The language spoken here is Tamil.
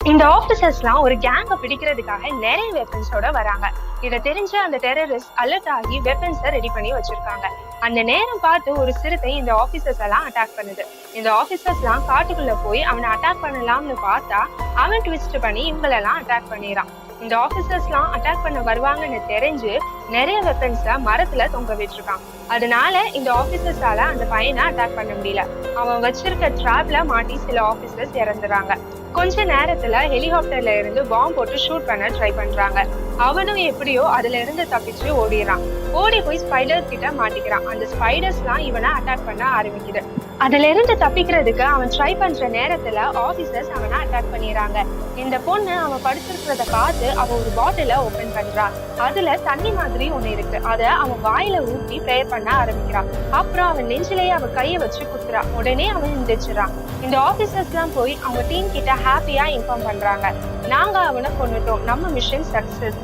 இந்த ஆபீசர்ஸ்லாம் ஒரு கேங்க பிடிக்கிறதுக்காக நிறைய வெப்பன்ஸோட வராங்க. இத தெரிஞ்ச அந்த டெரரிஸ்ட் அலர்ட் ஆகி வெப்பன்ஸை ரெடி பண்ணி வச்சிருக்காங்க. அந்த நேரம் பார்த்து ஒரு சிறுத்தை இந்த ஆபீசர்ஸ் எல்லாம் அட்டாக் பண்ணுது. இந்த ஆபீசர்ஸ் எல்லாம் காட்டுக்குள்ள போய் அவனை அட்டாக் பண்ணலாம்னு பார்த்தா அவன் ட்விஸ்ட் பண்ணி இவங்களெல்லாம் அட்டாக் பண்ணிடுறான். இந்த ஆபீசர்ஸ் எல்லாம் அட்டாக் பண்ண வருவாங்கன்னு தெரிஞ்சு நிறைய வெப்பன்ஸ மரத்துல தொங்க விட்டுருக்கான். அதனால இந்த ஆபீசர்ஸால அந்த பையனை அட்டாக் பண்ண முடியல. அவன் வச்சிருக்க ட்ராப்ல மாட்டி சில ஆபீசர்ஸ் இறந்துறாங்க. கொஞ்ச நேரத்துல ஹெலிகாப்டர்ல இருந்து பாம்பு போட்டு ஷூட் பண்ண ட்ரை பண்றாங்க. அவனும் எப்படியோ அதுல இருந்து தப்பிச்சு ஓடிடுறான். ஓடி போய் ஸ்பைடர்ஸ் கிட்ட மாட்டிக்கிறான். அந்த ஸ்பைடர்ஸ் எல்லாம் இவனை அட்டாக் பண்ண ஆரம்பிக்குது. அதுல இருந்து தப்பிக்கிறதுக்கு அவன் ட்ரை பண்ற நேரத்துல ஆபீசர்ஸ் அவனை அட்டாக் பண்ணிடுறாங்க. இந்த பொண்ணு அவன் படுத்திருக்கிறத பார்த்து அவ ஒரு பாட்டில ஓபன் பண்றான். அதுல தண்ணி மாதிரி ஒண்ணு இருக்கு. அத அவன் வாயில ஊத்தி ப்ரேயர் பண்ண ஆரம்பிக்கிறான். அப்புறம் அவன் நெஞ்சிலேயே அவ கைய வச்சு குத்துறான். உடனே அவன் எந்திரிச்சிடறான். இந்த ஆபீசர்ஸ் எல்லாம் போய் அவங்க டீம் கிட்ட ஹாப்பியா இன்ஃபார்ம் பண்றாங்க. நாங்க அவனை கொன்னுட்டோம், நம்ம மிஷன் சக்சஸ்.